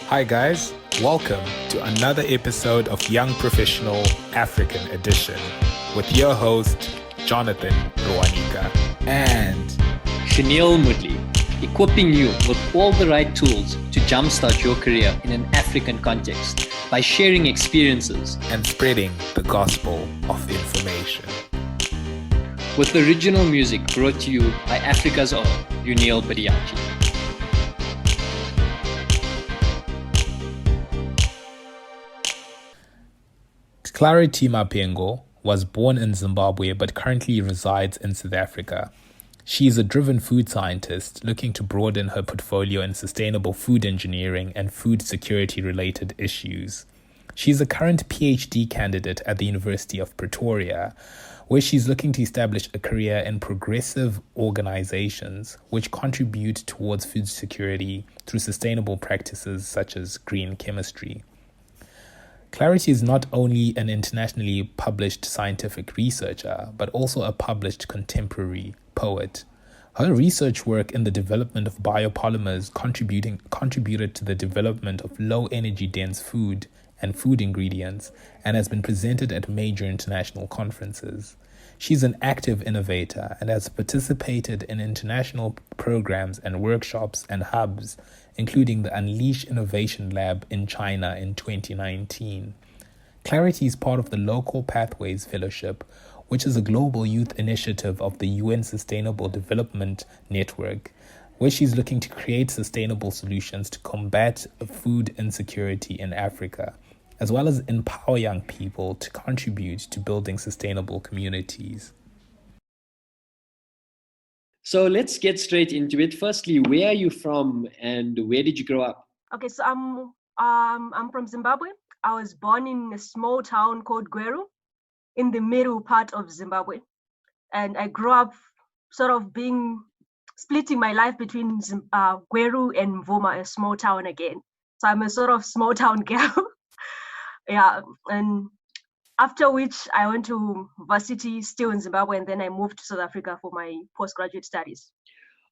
Hi guys, welcome to another episode of Young Professional African Edition with your host, Jonathan Rwanika. And Chanel Mudley, equipping you with all the right tools to jumpstart your career in an African context by sharing experiences and spreading the gospel of information. With original music brought to you by Africa's own Unil Badiachi. Clarity Mapengo was born in Zimbabwe but currently resides in South Africa. She is a driven food scientist looking to broaden her portfolio in sustainable food engineering and food security related issues. She is a current Ph.D. candidate at the University of Pretoria, where she's looking to establish a career in progressive organizations which contribute towards food security through sustainable practices such as green chemistry. Clarity is not only an internationally published scientific researcher, but also a published contemporary poet. Her research work in the development of biopolymers contributed to the development of low-energy dense food and food ingredients, and has been presented at major international conferences. She's an active innovator and has participated in international programs and workshops and hubs, including the Unleash Innovation Lab in China in 2019. Clarity is part of the Local Pathways Fellowship, which is a global youth initiative of the UN Sustainable Development Network, where she's looking to create sustainable solutions to combat food insecurity in Africa, as well as empower young people to contribute to building sustainable communities. So let's get straight into it. Firstly, where are you from and where did you grow up? Okay, so I'm from Zimbabwe. I was born in a small town called Gweru in the middle part of Zimbabwe. And I grew up sort of splitting my life between Gweru and Mvuma, a small town again. So I'm a sort of small town girl. Yeah, and after which I went to varsity still in Zimbabwe, and then I moved to South Africa for my postgraduate studies.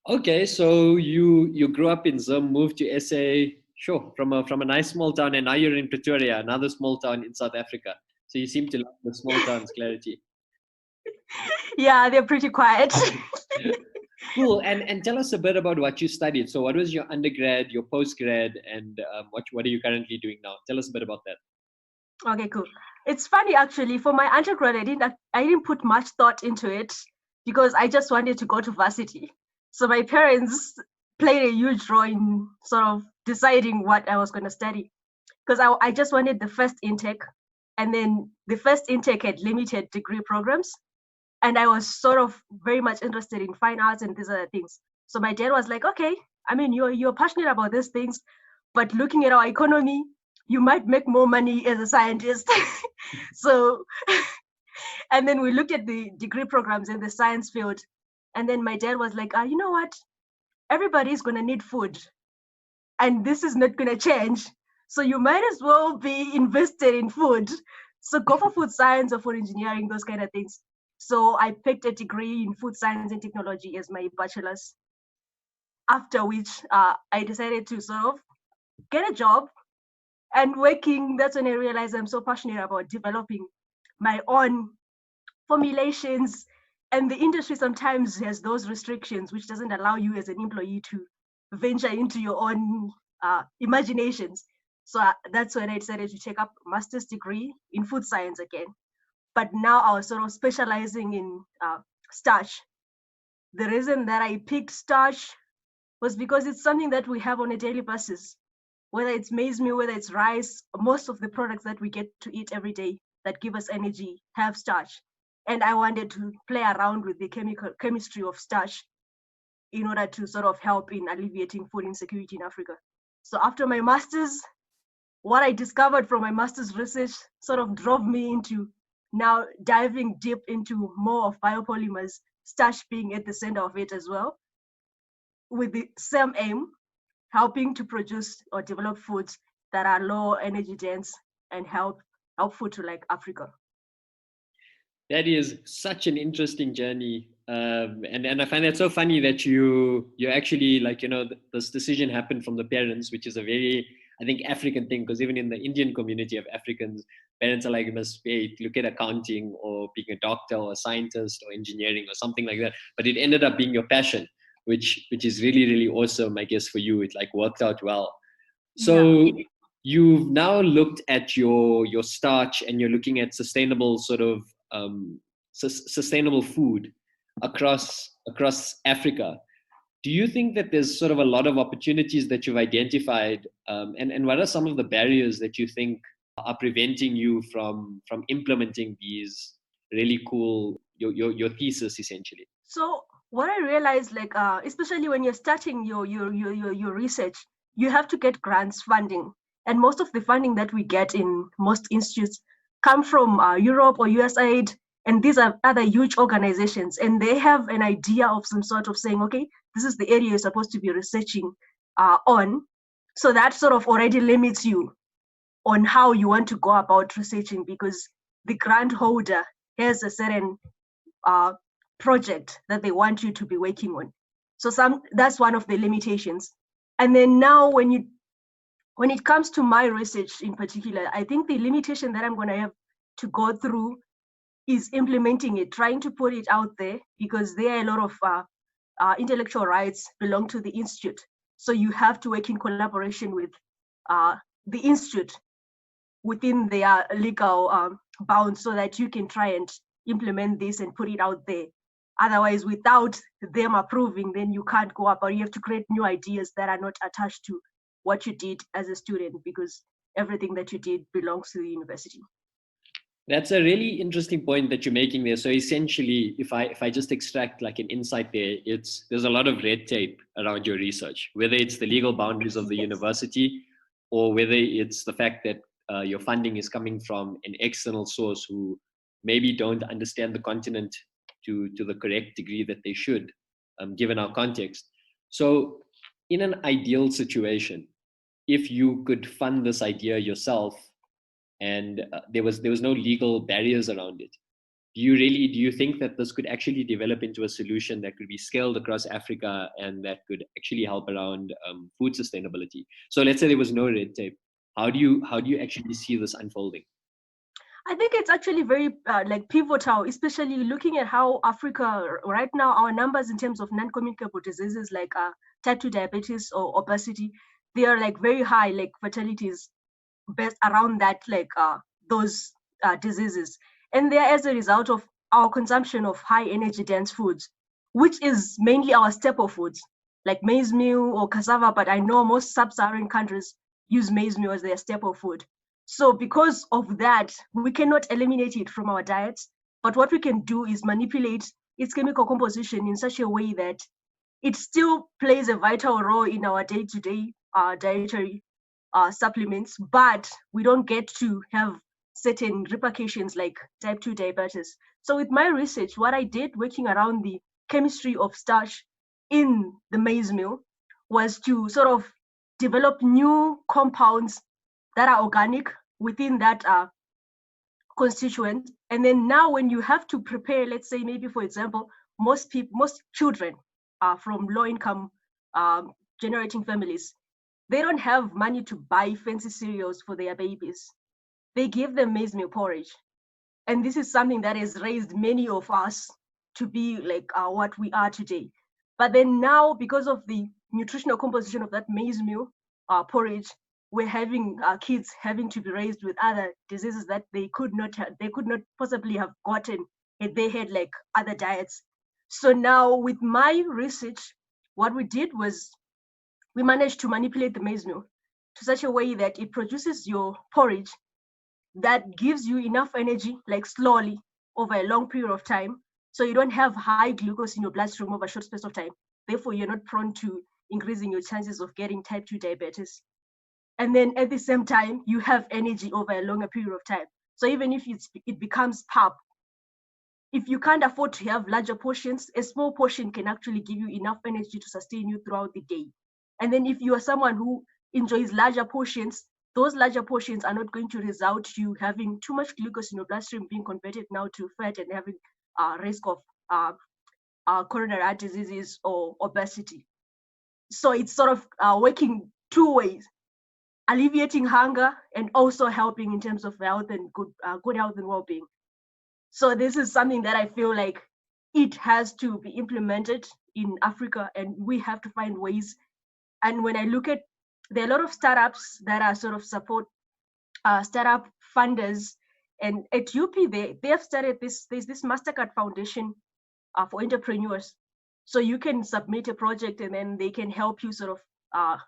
Okay, so you grew up in Zim, moved to SA, sure, from a nice small town, and now you're in Pretoria, another small town in South Africa. So you seem to love the small towns, Clarity. Yeah, they're pretty quiet. Cool, and tell us a bit about what you studied. So what was your undergrad, your postgrad, and what are you currently doing now? Tell us a bit about that. Okay, cool. It's funny actually. For my undergrad, I didn't put much thought into it because I just wanted to go to varsity. So my parents played a huge role in sort of deciding what I was going to study, because I just wanted the first intake, and then the first intake had limited degree programs, and I was sort of very much interested in fine arts and these other things. So my dad was like, okay, I mean, you're passionate about these things, but looking at our economy, you might make more money as a scientist. So, and then we looked at the degree programs in the science field. And then my dad was like, you know what? Everybody's going to need food. And this is not going to change. So you might as well be invested in food. So go for food science or food engineering, those kind of things. So I picked a degree in food science and technology as my bachelor's. After which I decided to sort of get a job. And working, that's when I realized I'm so passionate about developing my own formulations. And the industry sometimes has those restrictions, which doesn't allow you as an employee to venture into your own imaginations. So that's when I decided to take up a master's degree in food science again. But now I was sort of specializing in starch. The reason that I picked starch was because it's something that we have on a daily basis. Whether it's maize meal, whether it's rice, most of the products that we get to eat every day that give us energy have starch. And I wanted to play around with the chemistry of starch in order to sort of help in alleviating food insecurity in Africa. So after my master's, what I discovered from my master's research sort of drove me into now diving deep into more of biopolymers, starch being at the center of it as well, with the same aim, helping to produce or develop foods that are low energy dense and helpful to like Africa. That is such an interesting journey. And I find that so funny that you actually, like, this decision happened from the parents, which is a very, I think, African thing, because even in the Indian community of Africans, parents are like, you must look at accounting or being a doctor or a scientist or engineering or something like that. But it ended up being your passion, which is really, really awesome, I guess, for you. It like worked out well. So you've now looked at your starch, and you're looking at sustainable sort of sustainable food across Africa. Do you think that there's sort of a lot of opportunities that you've identified, and what are some of the barriers that you think are preventing you from implementing these really cool your thesis essentially? So what I realized, like especially when you're starting your research, you have to get grants funding, and most of the funding that we get in most institutes come from Europe or USAID, and these are other huge organizations, and they have an idea of some sort of saying, okay, this is the area you're supposed to be researching on. So that sort of already limits you on how you want to go about researching, because the grant holder has a certain project that they want you to be working on. So that's one of the limitations. And then now when it comes to my research in particular, I think the limitation that I'm going to have to go through is implementing it, trying to put it out there, because there are a lot of intellectual rights belong to the institute. So you have to work in collaboration with the institute within their legal bounds, so that you can try and implement this and put it out there. Otherwise, without them approving, then you can't go up, or you have to create new ideas that are not attached to what you did as a student, because everything that you did belongs to the university. That's a really interesting point that you're making there. So essentially, if I just extract like an insight there, there's a lot of red tape around your research, whether it's the legal boundaries of the university, or whether it's the fact that your funding is coming from an external source who maybe don't understand the continent to the correct degree that they should, given our context. So in an ideal situation, if you could fund this idea yourself, and there was no legal barriers around it, do you think that this could actually develop into a solution that could be scaled across Africa, and that could actually help around food sustainability? So let's say there was no red tape. How do you actually see this unfolding? I think it's actually very like pivotal, especially looking at how Africa right now, our numbers in terms of non-communicable diseases like type 2 diabetes or obesity, they are like very high, like fatalities based around that, like those diseases. And they're as a result of our consumption of high energy dense foods, which is mainly our staple foods, like maize meal or cassava. But I know most sub-Saharan countries use maize meal as their staple food. So because of that, we cannot eliminate it from our diets. But what we can do is manipulate its chemical composition in such a way that it still plays a vital role in our day-to-day dietary supplements, but we don't get to have certain repercussions like type 2 diabetes. So with my research, what I did working around the chemistry of starch in the maize meal was to sort of develop new compounds that are organic within that constituent. And then now when you have to prepare, let's say maybe for example, most children from low income generating families, they don't have money to buy fancy cereals for their babies. They give them maize meal porridge. And this is something that has raised many of us to be like what we are today. But then now, because of the nutritional composition of that maize meal porridge, we're having kids having to be raised with other diseases that they could not possibly have gotten if they had like other diets. So now with my research, what we did was we managed to manipulate the maize meal to such a way that it produces your porridge that gives you enough energy, like slowly over a long period of time. So you don't have high glucose in your bloodstream over a short space of time. Therefore, you're not prone to increasing your chances of getting type 2 diabetes. And then at the same time, you have energy over a longer period of time. So even if it becomes pulp, if you can't afford to have larger portions, a small portion can actually give you enough energy to sustain you throughout the day. And then if you are someone who enjoys larger portions, those larger portions are not going to result to you having too much glucose in your bloodstream being converted now to fat and having risk of coronary heart diseases or obesity. So it's sort of working two ways. alleviating hunger, and also helping in terms of health and good health and well-being. So this is something that I feel like it has to be implemented in Africa, and we have to find ways. And when I look at, there are a lot of startups that are sort of support startup funders, and at UP they have started there's this MasterCard Foundation for entrepreneurs. So you can submit a project, and then they can help you sort of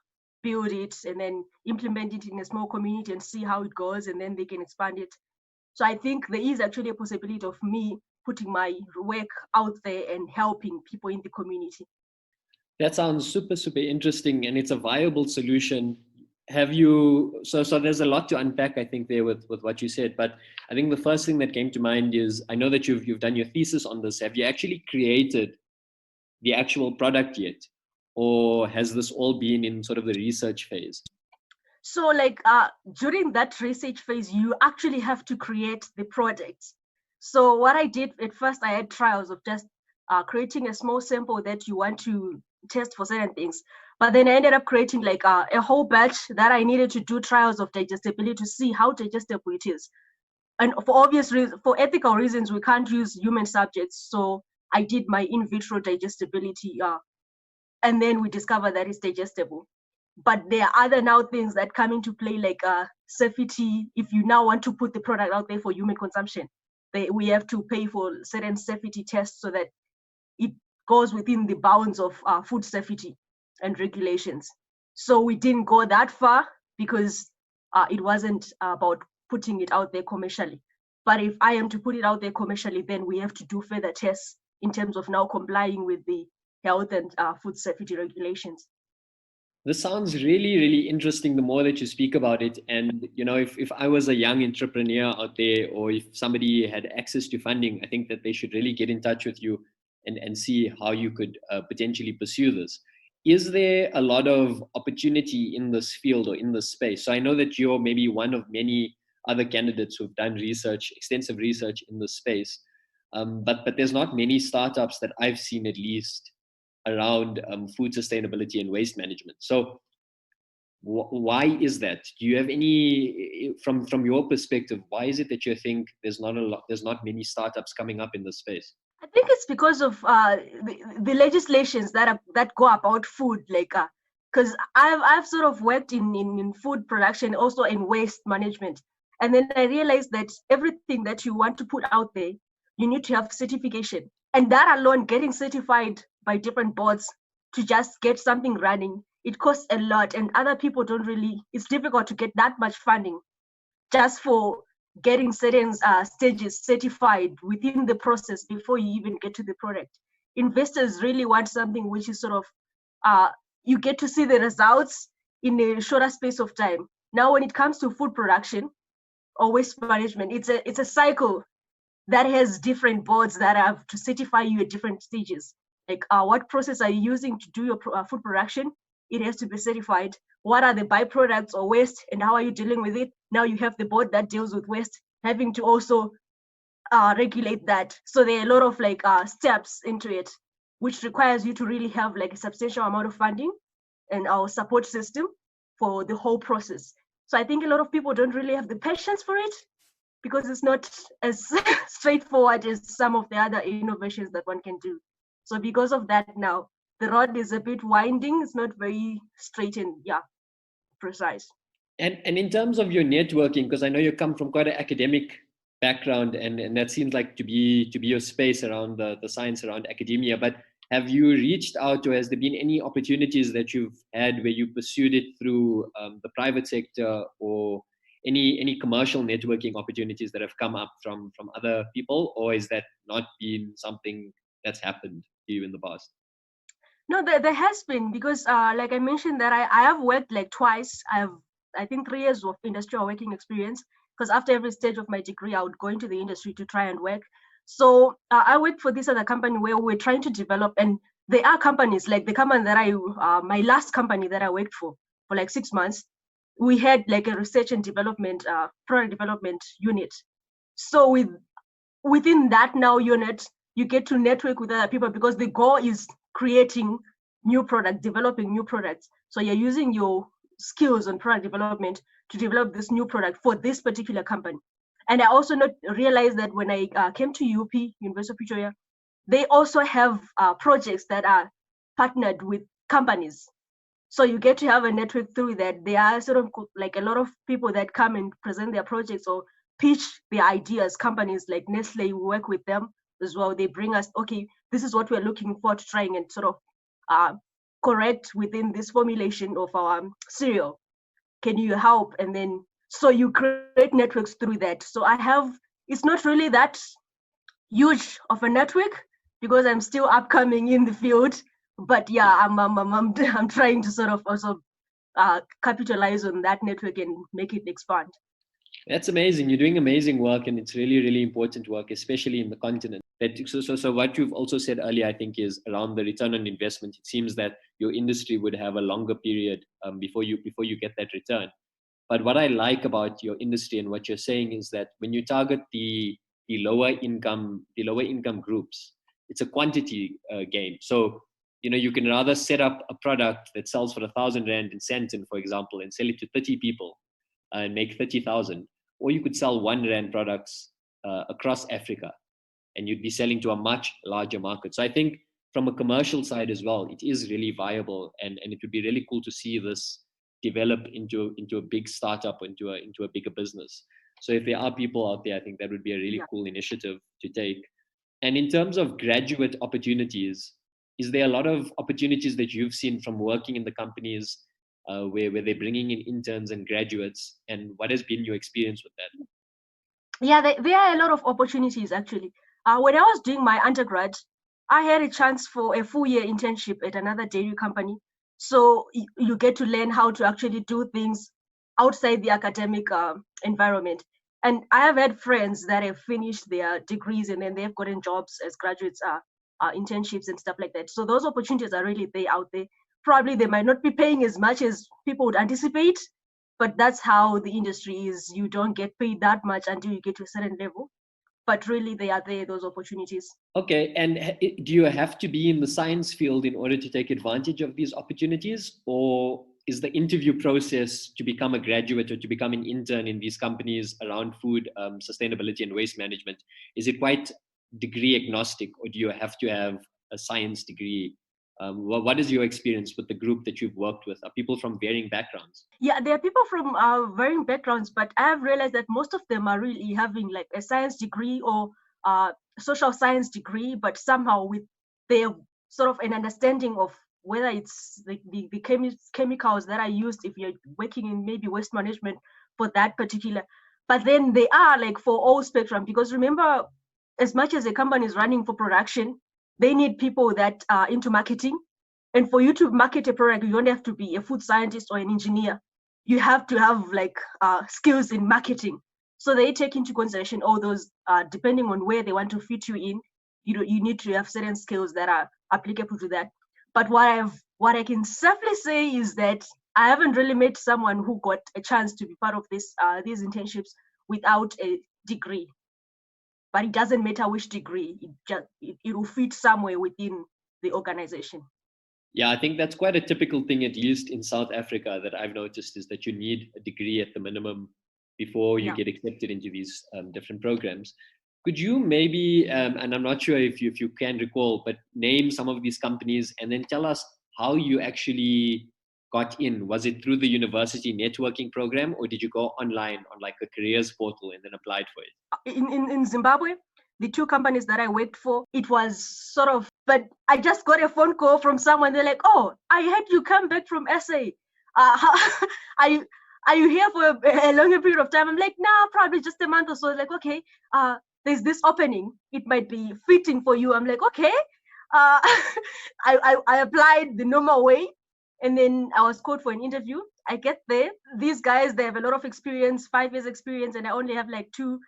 build it and then implement it in a small community and see how it goes, and then they can expand it. So I think there is actually a possibility of me putting my work out there and helping people in the community. That sounds super, super interesting, and it's a viable solution. Have you, so there's a lot to unpack, I think, there with what you said, but I think the first thing that came to mind is, I know that you've done your thesis on this. Have you actually created the actual product yet? Or has this all been in sort of the research phase? So like during that research phase, you actually have to create the product. So what I did at first, I had trials of just creating a small sample that you want to test for certain things. But then I ended up creating like a whole batch that I needed to do trials of digestibility to see how digestible it is. And for obvious reasons, for ethical reasons, we can't use human subjects. So I did my in vitro digestibility, and then we discovered that it's digestible. But there are other now things that come into play, like safety. If you now want to put the product out there for human consumption, we have to pay for certain safety tests so that it goes within the bounds of food safety and regulations. So we didn't go that far because it wasn't about putting it out there commercially. But if I am to put it out there commercially, then we have to do further tests in terms of now complying with the health and food safety regulations. This sounds really, really interesting the more that you speak about it. And, you know, if I was a young entrepreneur out there, or if somebody had access to funding, I think that they should really get in touch with you and see how you could potentially pursue this. Is there a lot of opportunity in this field or in this space? So I know that you're maybe one of many other candidates who've done research, extensive research in this space. But there's not many startups that I've seen, at least, around food sustainability and waste management. So why is that? Do you have any, from your perspective, why is it that you think there's not many startups coming up in this space? I think it's because of the legislations that go about food, like because I've sort of worked in food production, also in waste management, and then I realized that everything that you want to put out there, you need to have certification, and that alone, getting certified by different boards to just get something running, it costs a lot, and other people don't really. It's difficult to get that much funding just for getting certain stages certified within the process before you even get to the product. Investors really want something which is sort of, you get to see the results in a shorter space of time. Now, when it comes to food production or waste management, it's a cycle that has different boards that have to certify you at different stages. Like what process are you using to do your food production? It has to be certified. What are the byproducts or waste, and how are you dealing with it? Now you have the board that deals with waste having to also regulate that. So there are a lot of like steps into it, which requires you to really have like a substantial amount of funding and our support system for the whole process. So I think a lot of people don't really have the patience for it because it's not as straightforward as some of the other innovations that one can do. So because of that, now the road is a bit winding. It's not very straight and precise. And in terms of your networking, because I know you come from quite an academic background, and that seems like to be your space around the science around academia. But have you reached out, or has there been any opportunities that you've had where you pursued it through the private sector, or any commercial networking opportunities that have come up from other people, or is that not been something that's happened to you in the past? No, there has been, because like I mentioned that I have worked like twice. I think 3 years of industrial working experience, because after every stage of my degree, I would go into the industry to try and work. So I worked for this other company where we're trying to develop, and there are companies like the company that my last company that I worked for like 6 months, we had like a research and development, product development unit. So within that now unit, you get to network with other people because the goal is creating new products, developing new products. So you're using your skills on product development to develop this new product for this particular company. And I also not realized that when I came to University of Pretoria, they also have projects that are partnered with companies. So you get to have a network through that. There are sort of like a lot of people that come and present their projects or pitch their ideas. Companies like Nestle, we work with them as well. They bring us, okay, this is what we're looking for to trying and sort of correct within this formulation of our cereal. Can you help? And then, so you create networks through that. So it's not really that huge of a network because I'm still upcoming in the field. But yeah, I'm trying to sort of also capitalize on that network and make it expand. That's amazing. You're doing amazing work, and it's really, really important work, especially in the continent. So what you've also said earlier, I think, is around the return on investment. It seems that your industry would have a longer period before you get that return. But what I like about your industry and what you're saying is that when you target the lower income groups, it's a quantity game. So you can rather set up a product that sells for 1,000 rand in Sandton, for example, and sell it to 30 people and make 30,000, or you could sell 1 rand products across Africa, and you'd be selling to a much larger market. So I think from a commercial side as well, it is really viable, and it would be really cool to see this develop into a big startup, into a bigger business. So if there are people out there, I think that would be a really cool initiative to take. And in terms of graduate opportunities, is there a lot of opportunities that you've seen from working in the companies where they're bringing in interns and graduates, and what has been your experience with that? Yeah, there are a lot of opportunities actually. When I was doing my undergrad, I had a chance for a full year internship at another dairy company. So you get to learn how to actually do things outside the academic environment. And I have had friends that have finished their degrees and then they've gotten jobs as graduates, internships and stuff like that. So those opportunities are really there out there. Probably they might not be paying as much as people would anticipate, but that's how the industry is. You don't get paid that much until you get to a certain level. But really, they are there, those opportunities. Okay, and do you have to be in the science field in order to take advantage of these opportunities? Or is the interview process to become a graduate or to become an intern in these companies around food, sustainability and waste management, is it quite degree agnostic, or do you have to have a science degree? What is your experience with the group that you've worked with? Are people from varying backgrounds? Yeah, there are people from varying backgrounds, but I have realized that most of them are really having like a science degree or social science degree, but somehow with their sort of an understanding of whether it's the chemicals that are used if you're working in maybe waste management for that particular. But then they are like for all spectrum, because remember, as much as a company is running for production, they need people that are into marketing. And for you to market a product, you don't have to be a food scientist or an engineer. You have to have like skills in marketing. So they take into consideration all those, depending on where they want to fit you in. You need to have certain skills that are applicable to that. But what I can safely say is that I haven't really met someone who got a chance to be part of these internships without a degree. But it doesn't matter which degree, it will fit somewhere within the organization. Yeah, I think that's quite a typical thing, at least in South Africa, that I've noticed, is that you need a degree at the minimum before you get accepted into these different programs. Could you maybe, and I'm not sure if you can recall, but name some of these companies and then tell us how you actually got in? Was it through the university networking program, or did you go online on like a careers portal and then applied for it? In Zimbabwe, the two companies that I worked for, it was sort of, but I just got a phone call from someone. They're like, "Oh, I heard you come back from SA. Are you here for a longer period of time?" I'm like, "Nah, probably just a month or so." Like, okay, there's this opening. It might be fitting for you. I'm like, okay. I applied the normal way, and then I was called for an interview. I get there. These guys, they have a lot of experience, 5 years experience, and I only have like 2.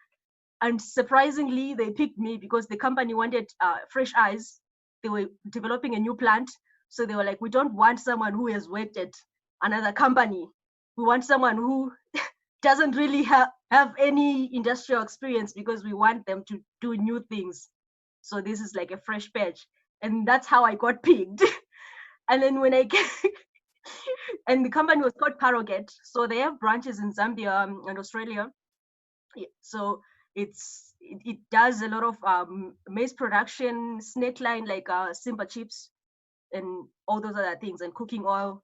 And surprisingly, they picked me because the company wanted fresh eyes. They were developing a new plant. So they were like, we don't want someone who has worked at another company. We want someone who doesn't really have any industrial experience, because we want them to do new things. So this is like a fresh batch. And that's how I got picked. And then when I And the company was called Paroget. So they have branches in Zambia and Australia. So it does a lot of maize production, snake line, like Simba chips and all those other things, and cooking oil.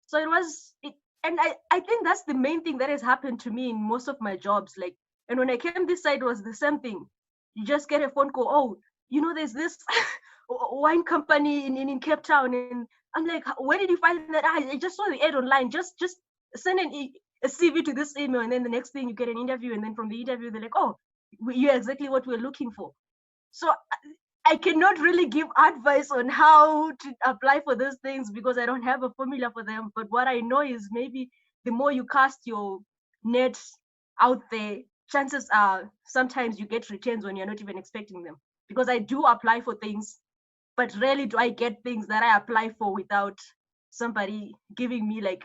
So and I think that's the main thing that has happened to me in most of my jobs. Like, and when I came this side, it was the same thing. You just get a phone call. Oh, there's this wine company in Cape Town, and I'm like, where did you find that? I just saw the ad online. Just send a CV to this email, and then the next thing you get an interview, and then from the interview they're like, oh, you're exactly what we're looking for. So I cannot really give advice on how to apply for those things because I don't have a formula for them. But what I know is maybe the more you cast your net out there, chances are sometimes you get returns when you're not even expecting them. Because I do apply for things, but rarely do I get things that I apply for without somebody giving me like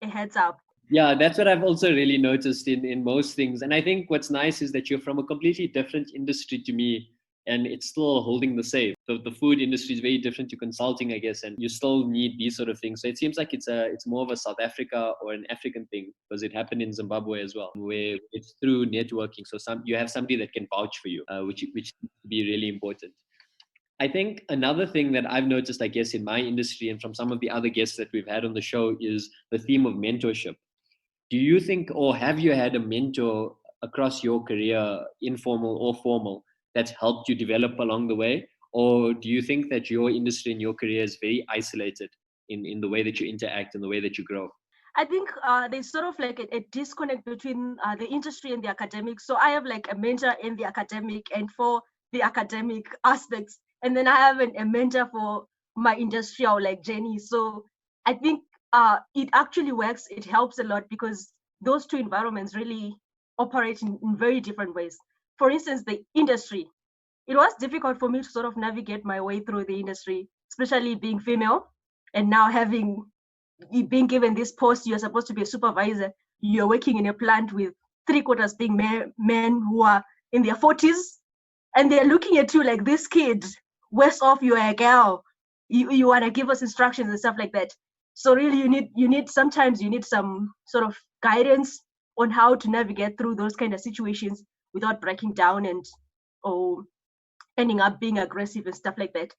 a heads up. Yeah, that's what I've also really noticed in most things. And I think what's nice is that you're from a completely different industry to me, and it's still holding the same. So the food industry is very different to consulting, I guess, and you still need these sort of things. So it seems like it's more of a South Africa or an African thing, because it happened in Zimbabwe as well, where it's through networking. So you have somebody that can vouch for you, which seems to be really important. I think another thing that I've noticed, I guess, in my industry and from some of the other guests that we've had on the show is the theme of mentorship. Do you think, or have you had a mentor across your career, informal or formal, that's helped you develop along the way? Or do you think that your industry and your career is very isolated in the way that you interact and the way that you grow? I think there's sort of like a disconnect between the industry and the academic. So I have like a mentor in the academic and for the academic aspects. And then I have a mentor for my industrial like journey. So I think it actually works. It helps a lot because those two environments really operate in very different ways. For instance, the industry, it was difficult for me to sort of navigate my way through the industry, especially being female and now being given this post. You're supposed to be a supervisor. You're working in a plant with 3/4 being men who are in their 40s, and they're looking at you like, this kid, worse off, you're a girl. You want to give us instructions and stuff like that. So really, sometimes you need some sort of guidance on how to navigate through those kind of situations without breaking down or ending up being aggressive and stuff like that.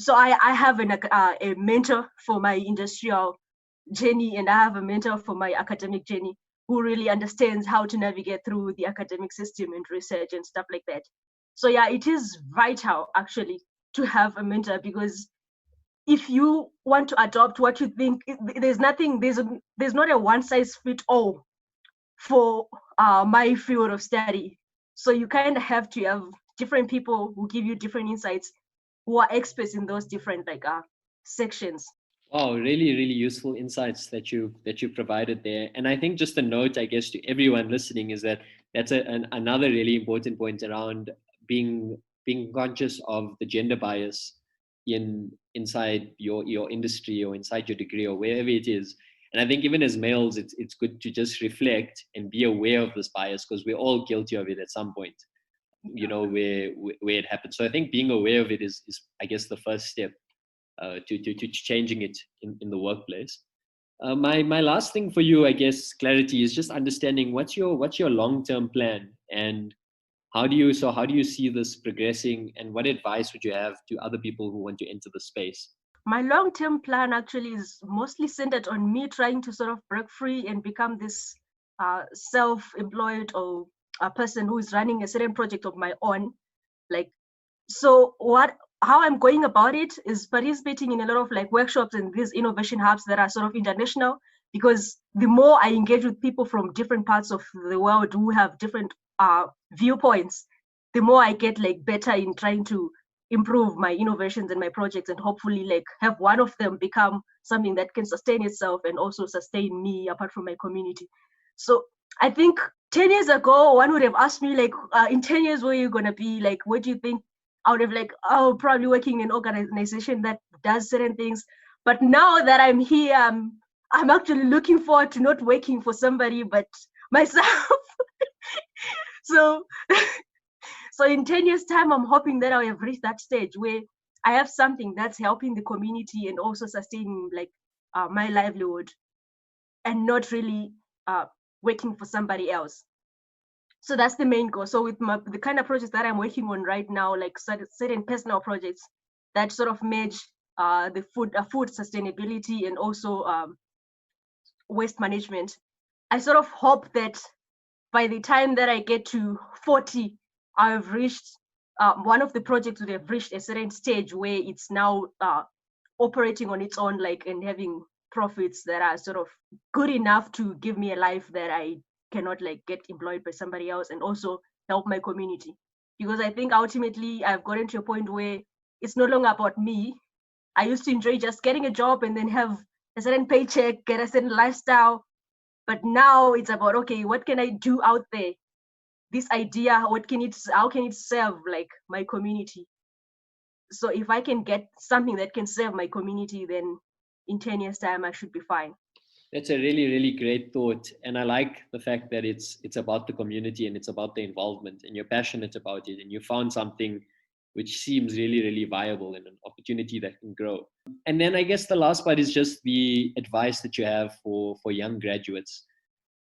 So I have a mentor for my industrial journey, and I have a mentor for my academic journey who really understands how to navigate through the academic system and research and stuff like that. So yeah, it is vital actually to have a mentor, because if you want to adopt what you think, there's not a one size fit all for my field of study. So you kind of have to have different people who give you different insights, who are experts in those different sections. Wow, really, really useful insights that you provided there. And I think just a note, I guess, to everyone listening is that that's another really important point around being conscious of the gender bias inside your industry or inside your degree or wherever it is. And I think even as males, it's good to just reflect and be aware of this bias, because we're all guilty of it at some point, where it happens. So I think being aware of it is I guess, the first step to changing it in the workplace. My last thing for you, I guess, Clarity, is just understanding what's your long-term plan, and how do you see this progressing, and what advice would you have to other people who want to enter the space? My long-term plan actually is mostly centered on me trying to sort of break free and become this self-employed or a person who is running a certain project of my own. How I'm going about it is participating in a lot of workshops and these innovation hubs that are sort of international, because the more I engage with people from different parts of the world who have different viewpoints, the more I get better in trying to improve my innovations and my projects, and hopefully have one of them become something that can sustain itself and also sustain me apart from my community. So I think 10 years ago, one would have asked me in 10 years, where are you going to be? What do you think? I would have probably working in an organization that does certain things. But now that I'm here, I'm actually looking forward to not working for somebody, but myself. So in 10 years time, I'm hoping that I have reached that stage where I have something that's helping the community and also sustaining my livelihood and not really working for somebody else. So that's the main goal. So with the kind of projects that I'm working on right now, like certain personal projects that sort of merge the food sustainability and also waste management, I sort of hope that by the time that I get to 40, I've reached one of the projects would have reached a certain stage where it's now operating on its own, like, and having profits that are sort of good enough to give me a life that I cannot like get employed by somebody else, and also help my community. Because I think ultimately I've gotten to a point where it's no longer about me. I used to enjoy just getting a job and then have a certain paycheck, get a certain lifestyle. But now it's about, okay, what can I do out there? This idea, how can it serve like my community? So if I can get something that can serve my community, then in 10 years time, I should be fine. That's a really, really great thought. And I like the fact that it's about the community and it's about the involvement, and you're passionate about it, and you found something which seems really, really viable and an opportunity that can grow. And then I guess the last part is just the advice that you have for young graduates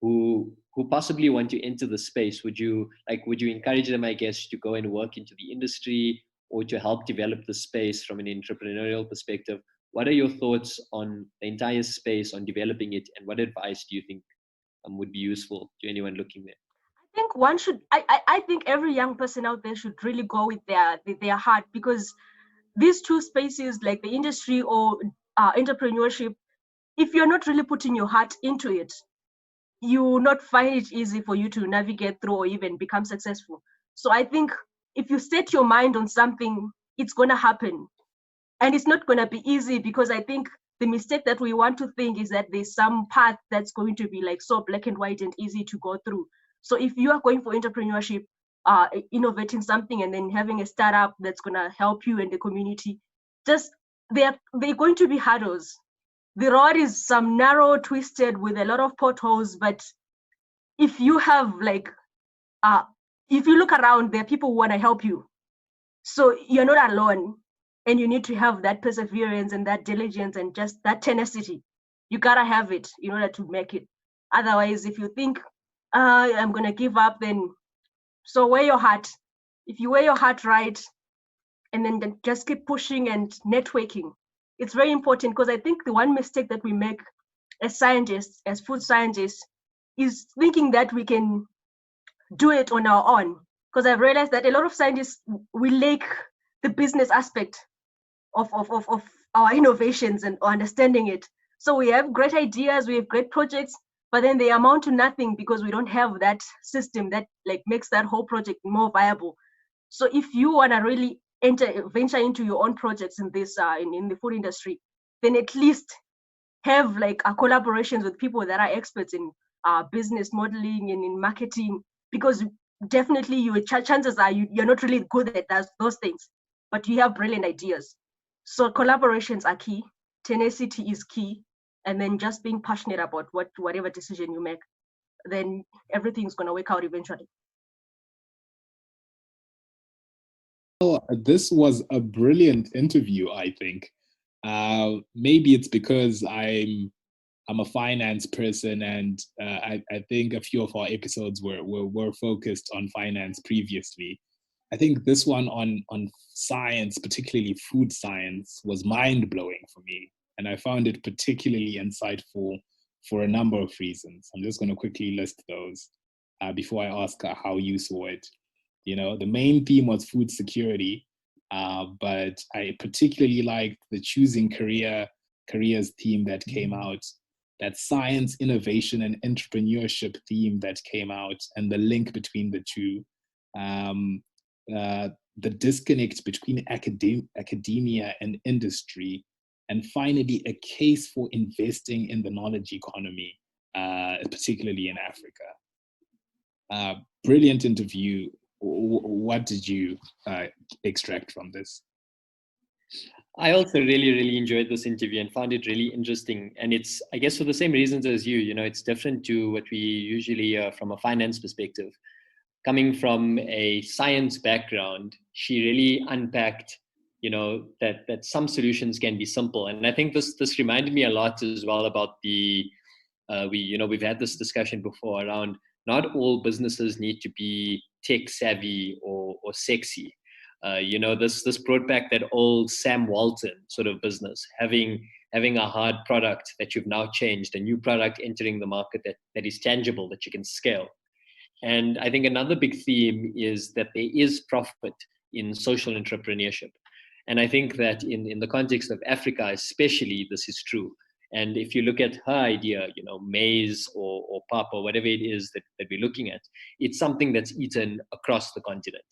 who possibly want to enter the space. Would you encourage them, I guess, to go and work into the industry, or to help develop the space from an entrepreneurial perspective? What are your thoughts on the entire space, on developing it, and what advice do you think would be useful to anyone looking there? I think one should. I think every young person out there should really go with their heart, because these two spaces, like the industry or entrepreneurship, if you're not really putting your heart into it, you will not find it easy for you to navigate through or even become successful. So I think if you set your mind on something, it's gonna happen. And it's not gonna be easy, because I think the mistake that we want to think is that there's some path that's going to be like so black and white and easy to go through. So if you are going for entrepreneurship, innovating something and then having a startup that's gonna help you in the community, just they're going to be hurdles. The road is some narrow, twisted with a lot of potholes, but if you have like if you look around, there are people who want to help you. So you're not alone, and you need to have that perseverance and that diligence and just that tenacity. You gotta have it in order to make it. Otherwise, if you think I'm gonna give up, then so wear your heart. If you wear your heart right, and then just keep pushing and networking, it's very important. Because I think the one mistake that we make as scientists, as food scientists, is thinking that we can do it on our own. Because I've realized that a lot of scientists, we lack the business aspect of our innovations and understanding it. So we have great ideas, we have great projects, but then they amount to nothing because we don't have that system that like makes that whole project more viable. So if you want to really venture into your own projects in this in the food industry, then at least have like collaborations with people that are experts in business modeling and in marketing, because definitely your chances are you're not really good at those things, but you have brilliant ideas. So collaborations are key, tenacity is key, and then just being passionate about whatever decision you make, then everything's going to work out eventually. Well, this was a brilliant interview, I think. Maybe it's because I'm a finance person, and I think a few of our episodes were focused on finance previously. I think this one on science, particularly food science, was mind-blowing for me, and I found it particularly insightful for a number of reasons. I'm just going to quickly list those before I ask how you saw it. You know, the main theme was food security, but I particularly liked the choosing careers theme that came out, that science, innovation, and entrepreneurship theme that came out, and the link between the two. The disconnect between academia and industry, and finally, a case for investing in the knowledge economy, particularly in Africa. Brilliant interview. What did you extract from this? I also really, really enjoyed this interview and found it really interesting. And it's, I guess, for the same reasons as you know, it's different to what we usually hear from a finance perspective. Coming from a science background, she really unpacked that some solutions can be simple. And I think this reminded me a lot as well about we've had this discussion before around not all businesses need to be tech savvy or sexy. This brought back that old Sam Walton sort of business, having a hard product that you've now changed, a new product entering the market that is tangible, that you can scale. And I think another big theme is that there is profit in social entrepreneurship. And I think that in the context of Africa, especially, this is true. And if you look at her idea, maize or pap or whatever it is that we're looking at, it's something that's eaten across the continent.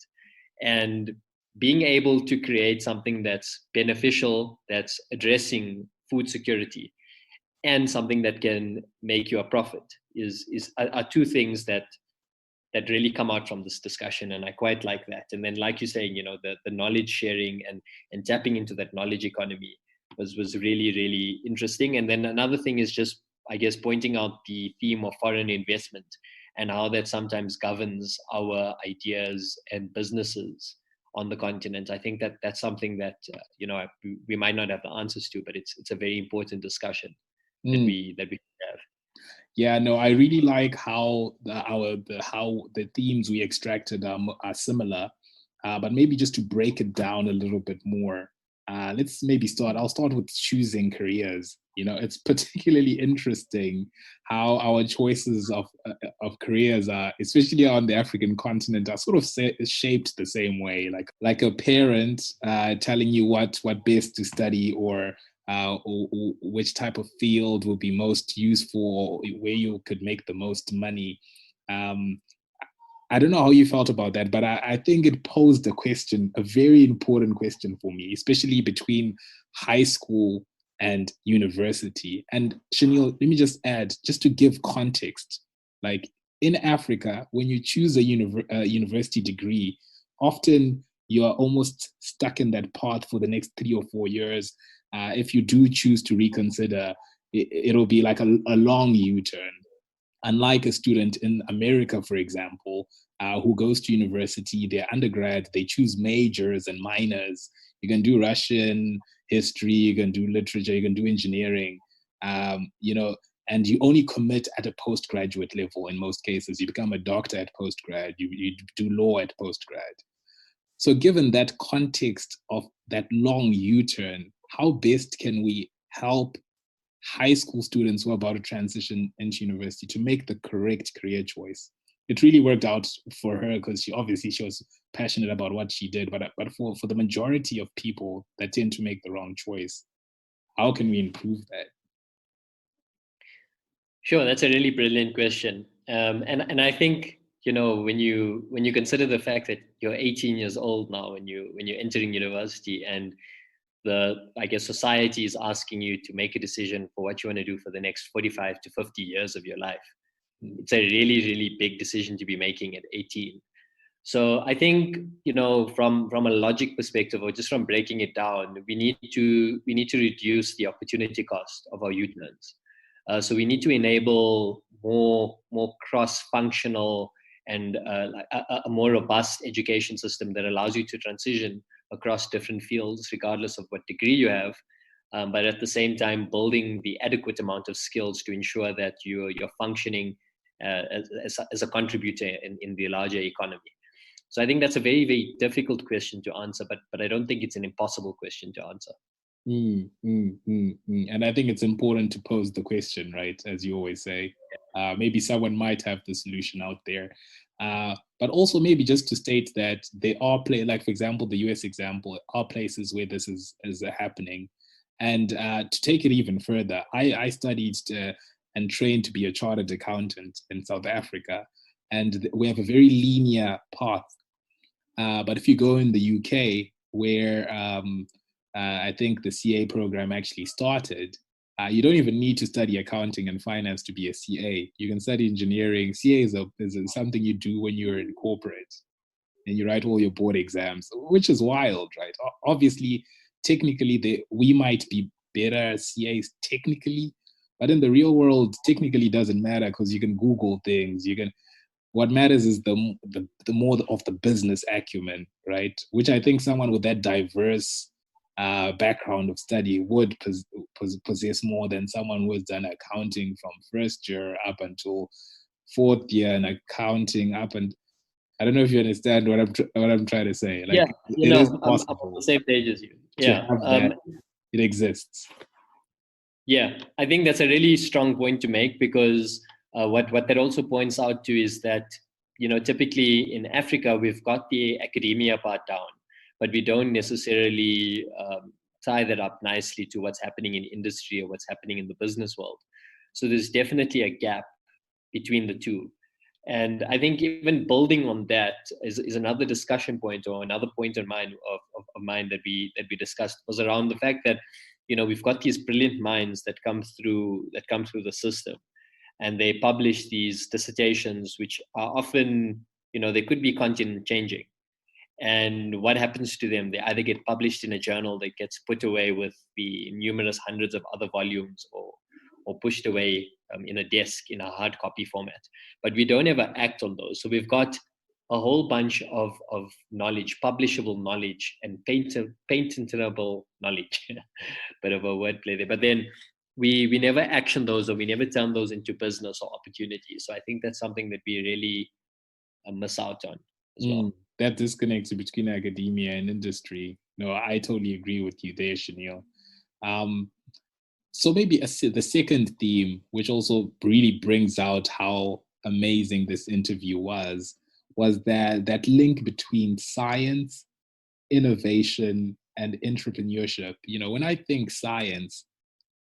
And being able to create something that's beneficial, that's addressing food security, and something that can make you a profit are two things that really come out from this discussion. And I quite like that. And then, like you're saying, the knowledge sharing and tapping into that knowledge economy was really, really interesting. And then another thing is just, I guess, pointing out the theme of foreign investment and how that sometimes governs our ideas and businesses on the continent. I think that's something that we might not have the answers to, but it's a very important discussion that we have. Yeah, no, I really like how the themes we extracted are similar, but maybe just to break it down a little bit more. Let's maybe start. I'll start with choosing careers. It's particularly interesting how our choices of careers are, especially on the African continent, are sort of shaped the same way. Like a parent telling you what best to study or which type of field will be most useful, or where you could make the most money. I don't know how you felt about that, but I think it posed a very important question for me, especially between high school and university. And Chanel, let me just add, just to give context, like in Africa, when you choose a university degree, often you are almost stuck in that path for the next 3 or 4 years. If you do choose to reconsider, it'll be like a long U-turn. Unlike a student in America, for example, who goes to university, their undergrad, they choose majors and minors. You can do Russian history, you can do literature, you can do engineering, and you only commit at a postgraduate level in most cases. You become a doctor at postgrad, you do law at postgrad. So given that context of that long U-turn, how best can we help high school students who are about to transition into university to make the correct career choice? It really worked out for her because she was passionate about what she did, but for the majority of people that tend to make the wrong choice, how can we improve that? Sure, that's a really brilliant question. And I think, when you consider the fact that you're 18 years old now when you're entering university, and I guess society is asking you to make a decision for what you want to do for the next 45 to 50 years of your life. It's a really, really big decision to be making at 18. So I think, from a logic perspective, or just from breaking it down, we need to reduce the opportunity cost of our U-turns. So we need to enable more cross-functional and a more robust education system that allows you to transition across different fields, regardless of what degree you have, but at the same time building the adequate amount of skills to ensure that you're functioning as a contributor in the larger economy. So I think that's a very, very difficult question to answer, but I don't think it's an impossible question to answer. And I think it's important to pose the question, right? As you always say, maybe someone might have the solution out there. But also maybe just to state that there are like for example, the US example, are places where this is happening. And to take it even further, I studied and trained to be a chartered accountant in South Africa. And we have a very linear path. But if you go in the UK, where I think the CA program actually started, you don't even need to study accounting and finance to be a CA. You can study engineering. CA is something you do when you're in corporate and you write all your board exams, which is wild, right? Obviously, technically, we might be better CAs technically, but in the real world, technically doesn't matter because you can Google things. What matters is the more of the business acumen, right? Which I think someone with that diverse background of study would possess more than someone who has done accounting from first year up until fourth year, and accounting up, and I don't know if you understand what I'm trying to say. Like, Yeah, it is I'm on possible the same page as you. to Yeah. have that. It exists. Yeah, I think that's a really strong point to make, because what that also points out to is that, typically in Africa, we've got the academia part down, but we don't necessarily tie that up nicely to what's happening in industry or what's happening in the business world. So there's definitely a gap between the two. And I think even building on that is another discussion point, or another point of mine that we discussed, was around the fact that, we've got these brilliant minds that come through the system, and they publish these dissertations, which are often, they could be content changing. And what happens to them? They either get published in a journal that gets put away with the numerous hundreds of other volumes, or pushed away in a desk in a hard copy format. But we don't ever act on those. So we've got a whole bunch of knowledge, publishable knowledge, and patentable knowledge. Bit of a wordplay there. But then we never action those, or we never turn those into business or opportunities. So I think that's something that we really miss out on as well. That disconnect between academia and industry. No, I totally agree with you there, Chanel. So maybe the second theme, which also really brings out how amazing this interview was that link between science, innovation, and entrepreneurship. When I think science,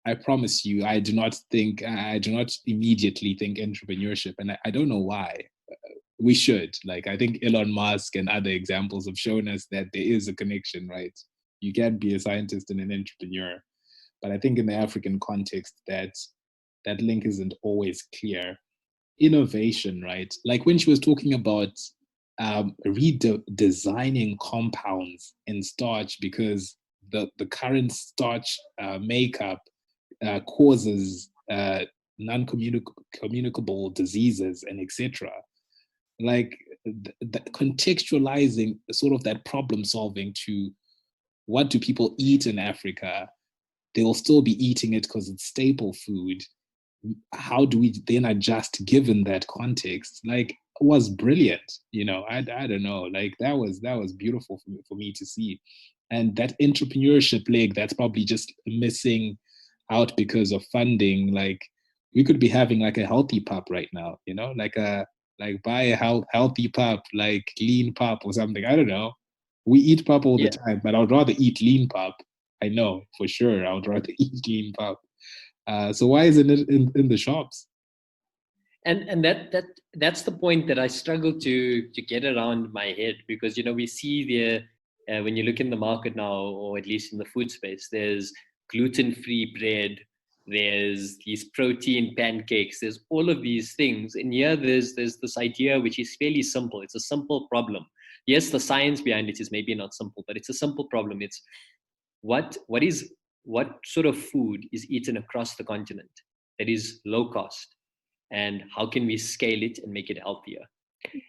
I promise you, I do not immediately think entrepreneurship, and I don't know why. We should. Like, I think Elon Musk and other examples have shown us that there is a connection, right? You can be a scientist and an entrepreneur. But I think in the African context, that link isn't always clear. Innovation, right? Like when she was talking about redesigning compounds in starch because the current starch makeup causes non-communicable diseases and etc. Like contextualizing sort of that problem solving to what do people eat in Africa? They'll still be eating it because it's staple food. How do we then adjust given that context? Like, was brilliant. I don't know. Like that was beautiful for me to see. And that entrepreneurship leg, that's probably just missing out because of funding. Like we could be having like a healthy pup right now, like buy a healthy pup, like lean pup or something. I don't know. We eat pup all the time, but I would rather eat lean pup. I know for sure I would rather eat lean pup. So why isn't it in the shops? And that's the point that I struggle to get around my head, because we see there when you look in the market now, or at least in the food space, there's gluten-free bread, there's these protein pancakes, there's all of these things, and here there's this idea which is fairly simple. It's a simple problem. Yes, the science behind it is maybe not simple, but it's a simple problem. It's what sort of food is eaten across the continent that is low cost, and how can we scale it and make it healthier?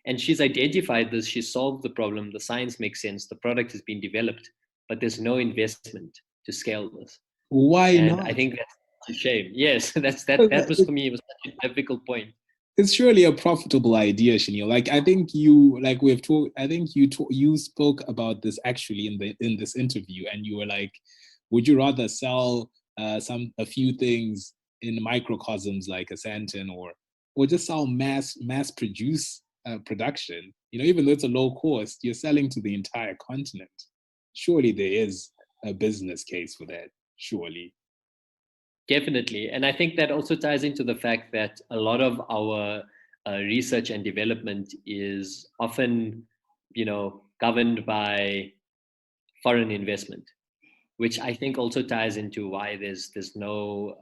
And she's identified this, she solved the problem, the science makes sense, the product has been developed, but there's no investment to scale this. Why and not? I think that's a shame. Yes, that was for me, it was such a difficult point. It's surely a profitable idea, Chanel. Like I think you spoke about this actually in this interview, and you were like, would you rather sell a few things in microcosms like a Santon, or just sell mass produce production? Even though it's a low cost, you're selling to the entire continent. Surely there is a business case for that. Surely. Definitely. And I think that also ties into the fact that a lot of our research and development is often, governed by foreign investment, which I think also ties into why there's no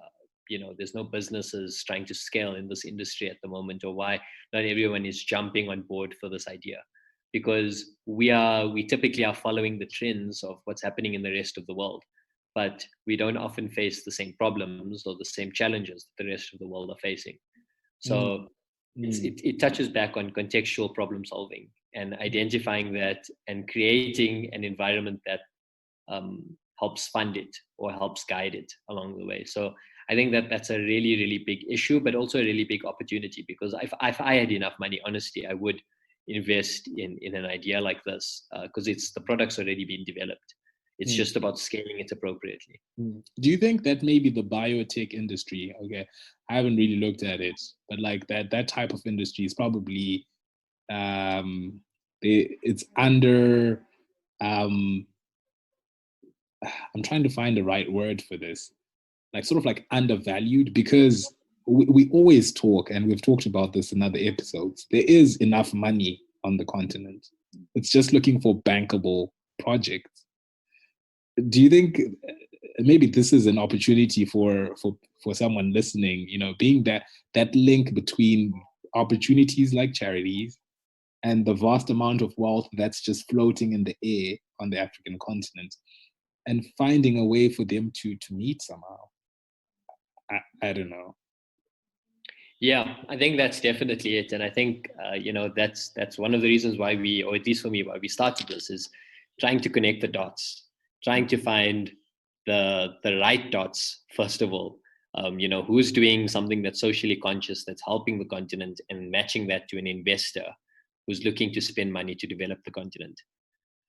businesses trying to scale in this industry at the moment, or why not everyone is jumping on board for this idea, because we typically are following the trends of what's happening in the rest of the world, but we don't often face the same problems or the same challenges that the rest of the world are facing. So it touches back on contextual problem solving and identifying that and creating an environment that helps fund it or helps guide it along the way. So I think that that's a really, really big issue, but also a really big opportunity, because if I had enough money, honestly, I would invest in an idea like this, because the product's already been developed. It's just about scaling it appropriately. Do you think that maybe the biotech industry, okay, I haven't really looked at it, but like that type of industry is probably, it's under, I'm trying to find the right word for this, like sort of like undervalued, because we always talk, and we've talked about this in other episodes, there is enough money on the continent. It's just looking for bankable projects. Do you think maybe this is an opportunity for someone listening, being that link between opportunities like charities and the vast amount of wealth that's just floating in the air on the African continent, and finding a way for them to meet somehow? I don't know. Yeah, I think that's definitely it. And I think, that's one of the reasons why we, or at least for me, why we started this, is trying to connect the dots, trying to find the right dots, first of all. Who's doing something that's socially conscious, that's helping the continent, and matching that to an investor who's looking to spend money to develop the continent.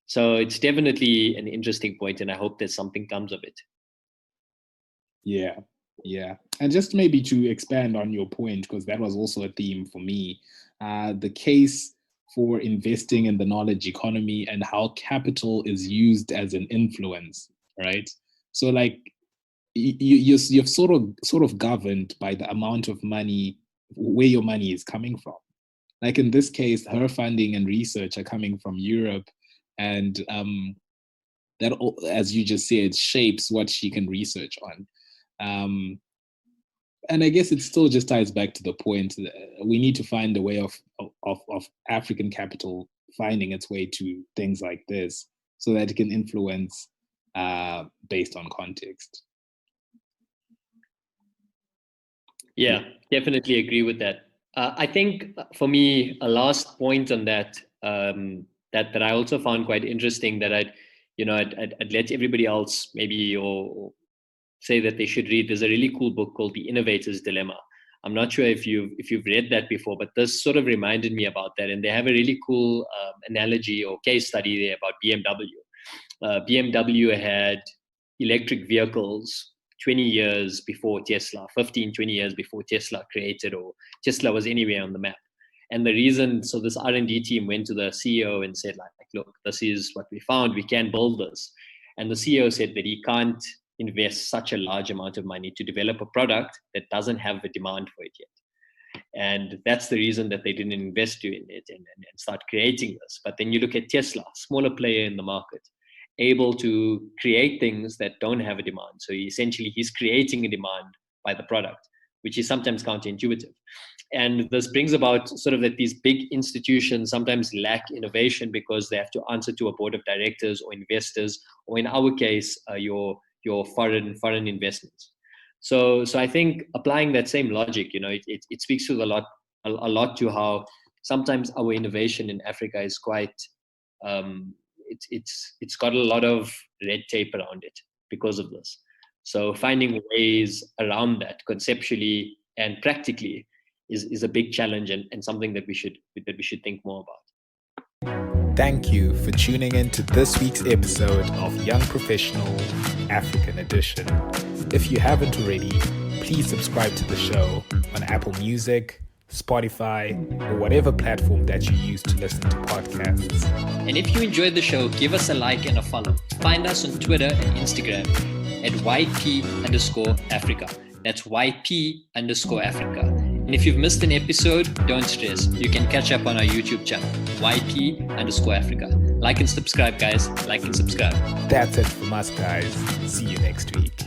So it's definitely an interesting point, and I hope that something comes of it. Yeah. And just maybe to expand on your point, because that was also a theme for me, the case for investing in the knowledge economy and how capital is used as an influence, right? So like you're sort of governed by the amount of money, where your money is coming from. Like in this case, her funding and research are coming from Europe, and that, as you just said, shapes what she can research on. And I guess it still just ties back to the point that we need to find a way of African capital finding its way to things like this, so that it can influence based on context. Yeah, definitely agree with that. I think for me, a last point on that, that I also found quite interesting, that I'd let everybody else maybe or say that they should read. There's a really cool book called The Innovators Dilemma. I'm not sure if you've read that before, but this sort of reminded me about that. And they have a really cool analogy or case study there about BMW. BMW had electric vehicles 20 years before Tesla, 15, 20 years before Tesla created, or Tesla was anywhere on the map. And the reason, so this R&D team went to the CEO and said, like, look, this is what we found, we can build this. And the CEO said that he can't invest such a large amount of money to develop a product that doesn't have a demand for it yet. And that's the reason that they didn't invest in it and start creating this. But then you look at Tesla, smaller player in the market, able to create things that don't have a demand. So he's creating a demand by the product, which is sometimes counterintuitive. And this brings about sort of that these big institutions sometimes lack innovation because they have to answer to a board of directors or investors, or in our case, your foreign investments. So I think applying that same logic, it speaks to a lot to how sometimes our innovation in Africa is quite, it's got a lot of red tape around it because of this. So finding ways around that conceptually and practically is a big challenge, and something that we should think more about. Thank you for tuning in to this week's episode of Young Professional African Edition. If you haven't already, please subscribe to the show on Apple Music, Spotify, or whatever platform that you use to listen to podcasts. And if you enjoyed the show, give us a like and a follow. Find us on Twitter and Instagram at YP_Africa. That's YP_Africa. And if you've missed an episode, don't stress. You can catch up on our YouTube channel, YP_Africa. Like and subscribe, guys. Like and subscribe. That's it from us, guys. See you next week.